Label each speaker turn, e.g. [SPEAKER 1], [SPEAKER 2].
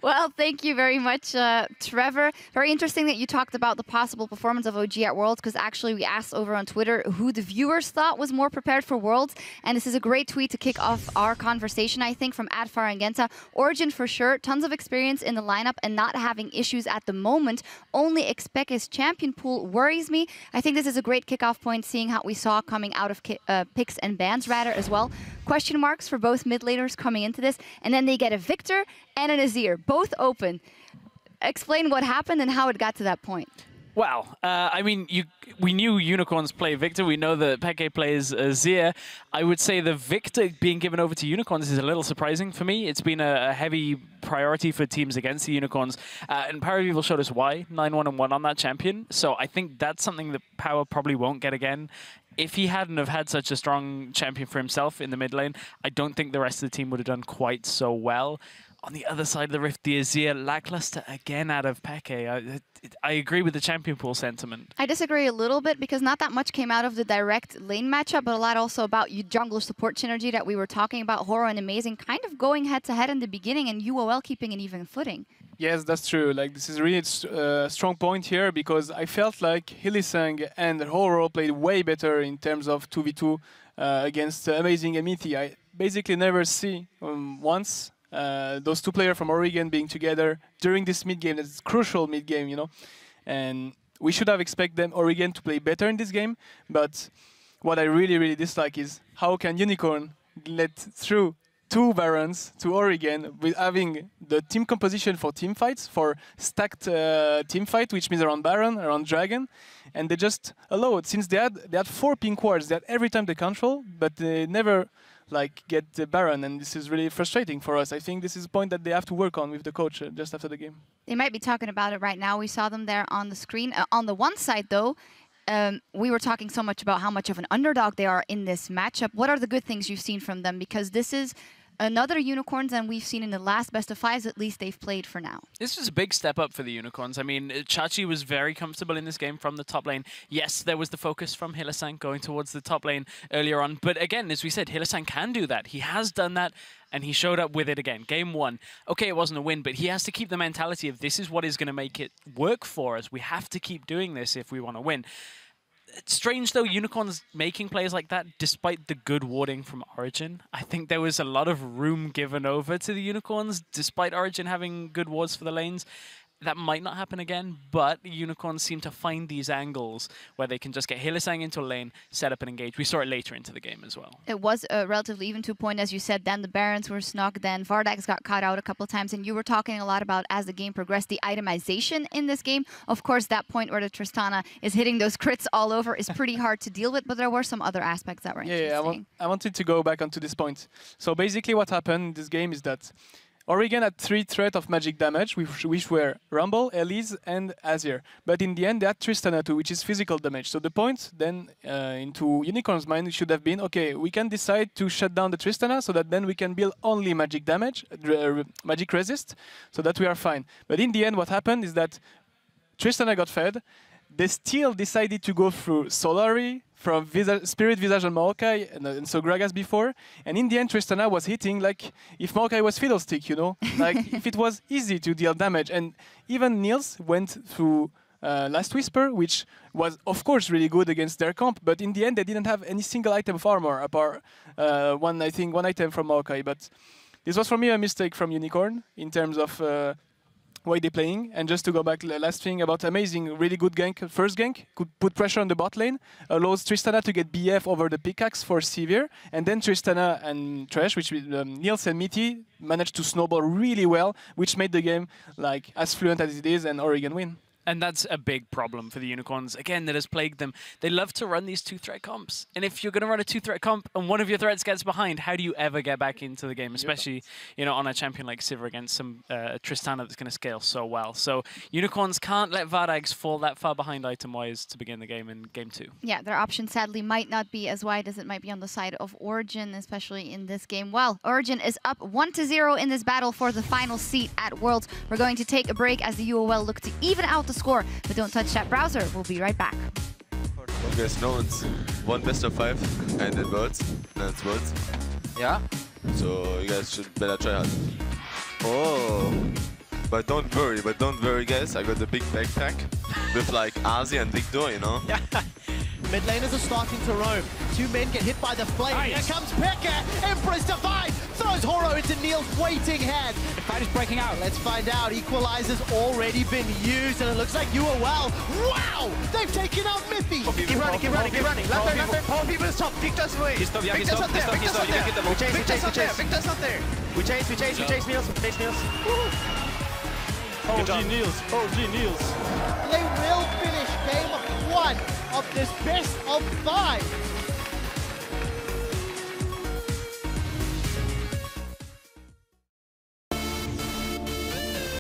[SPEAKER 1] Well, thank you very much, Trevor. Very interesting that you talked about the possible performance of OG at Worlds, because actually we asked over on Twitter who the viewers thought was more prepared for Worlds, and this is a great tweet to kick off our conversation, I think, from @Farangenta. Origen for sure, tons of experience in the lineup and not having issues at the moment. Only Xpeke's champion pool worries me. I think this is a great kickoff point, seeing how we saw coming out of picks and bans rather as well. Question marks for both mid laners coming into this, and then they get a Victor and an Azir, both open. Explain what happened and how it got to that point.
[SPEAKER 2] Well, I mean, we knew Unicorns play Victor. We know that Peke plays Azir. I would say the Victor being given over to Unicorns is a little surprising for me. It's been a heavy priority for teams against the Unicorns. And Paravival showed us why, 9-1-1 on that champion. So I think that's something that Power probably won't get again. If he hadn't have had such a strong champion for himself in the mid lane, I don't think the rest of the team would have done quite so well. On the other side of the rift, the Azir lackluster again out of Peke. I agree with the champion pool sentiment.
[SPEAKER 1] I disagree a little bit, because not that much came out of the direct lane matchup, but a lot also about jungler support synergy that we were talking about. Horo and Amazing kind of going head-to-head in the beginning, and UOL keeping an even footing.
[SPEAKER 3] Yes, that's true. Like, this is really a strong point here, because I felt like Hylissang and Horo played way better in terms of 2v2 against Amazing and Mithi. I basically never see once those two players from Origen being together during this mid-game. That's crucial mid-game, you know. And we should have expected Origen to play better in this game. But what I really, really dislike is how can Unicorn let through two Barons to Origen with having the team composition for team fights, for stacked team fight, which means around Baron, around Dragon, and they just allow it. Since they had 4 pink wards, they had every time they control, but they never get the Baron, and this is really frustrating for us. I think this is a point that they have to work on with the coach just after the game.
[SPEAKER 1] They might be talking about it right now. We saw them there on the screen. On the one side, though, we were talking so much about how much of an underdog they are in this matchup. What are the good things you've seen from them? Because this is another Unicorns than we've seen in the last best of fives, at least they've played for now.
[SPEAKER 2] This was a big step up for the Unicorns. I mean, Chachi was very comfortable in this game from the top lane. Yes, there was the focus from Hylissang going towards the top lane earlier on. But again, as we said, Hylissang can do that. He has done that, and he showed up with it again. Game 1. Okay, it wasn't a win, but he has to keep the mentality of this is what is going to make it work for us. We have to keep doing this if we want to win. It's strange, though, Unicorns making plays like that, despite the good warding from Origen. I think there was a lot of room given over to the Unicorns, despite Origen having good wards for the lanes. That might not happen again, but the Unicorns seem to find these angles where they can just get Hylissang into a lane, set up and engage. We saw it later into the game as well.
[SPEAKER 1] It was a relatively even 2-point, as you said. Then the Barons were snuck, then VODS got caught out a couple of times, and you were talking a lot about, as the game progressed, the itemization in this game. Of course, that point where the Tristana is hitting those crits all over is pretty hard to deal with, but there were some other aspects that were interesting.
[SPEAKER 3] I wanted to go back onto this point. So basically what happened in this game is that Origen had 3 threats of magic damage, which were Rumble, Elise, and Azir. But in the end, they had Tristana too, which is physical damage. So the point then into Unicorn's mind should have been, okay, we can decide to shut down the Tristana so that then we can build only magic damage, magic resist, so that we are fine. But in the end, what happened is that Tristana got fed. They still decided to go through Solari, from Spirit, Visage, and Maokai, and so Gragas before. And in the end, Tristana was hitting like if Maokai was Fiddlestick, you know? Like if it was easy to deal damage. And even Niels went through Last Whisper, which was, of course, really good against their comp. But in the end, they didn't have any single item of armor, apart one item from Maokai. But this was, for me, a mistake from Unicorn in terms of way they're playing. And just to go back, last thing about Amazing, really good gank, first gank, could put pressure on the bot lane, allows Tristana to get BF over the pickaxe for Severe, and then Tristana and Trash, which Niels and Mithi, managed to snowball really well, which made the game like as fluent as it is, and Origen win.
[SPEAKER 2] And that's a big problem for the Unicorns, again, that has plagued them. They love to run these 2-threat comps. And if you're going to run a 2-threat comp and one of your threats gets behind, how do you ever get back into the game? Especially, you know, on a champion like Sivir against some Tristana that's going to scale so well. So Unicorns can't let VODS fall that far behind item-wise to begin the game in Game 2.
[SPEAKER 1] Yeah, their option sadly might not be as wide as it might be on the side of Origen, especially in this game. Well, Origen is up 1-0 in this battle for the final seat at Worlds. We're going to take a break as the UOL look to even out the score, but don't touch that browser. We'll be right back.
[SPEAKER 4] You guys know it's 1 best of 5 and then VODS. Then it's VODS.
[SPEAKER 5] Yeah.
[SPEAKER 4] So you guys should better try hard.
[SPEAKER 5] Oh.
[SPEAKER 4] But don't worry guys, I got the big backpack with like Azi and Victor, you know?
[SPEAKER 5] Yeah. Mid laners are starting to roam. Two men get hit by the flame.
[SPEAKER 6] Nice.
[SPEAKER 5] Here comes Pekka. Empress Divine throws Horo into Neil's waiting hand.
[SPEAKER 6] The fight is breaking out.
[SPEAKER 5] Let's find out. Equalizer's already been used, and it looks like you are well. Wow! They've taken out Miffy.
[SPEAKER 6] Keep running. Left there. Power people is top. Victor's away. Victor's not there. Victor's not there. Victor's not there. We chase Niels.
[SPEAKER 3] OG Niels.
[SPEAKER 5] They will finish game 1 of this best of 5.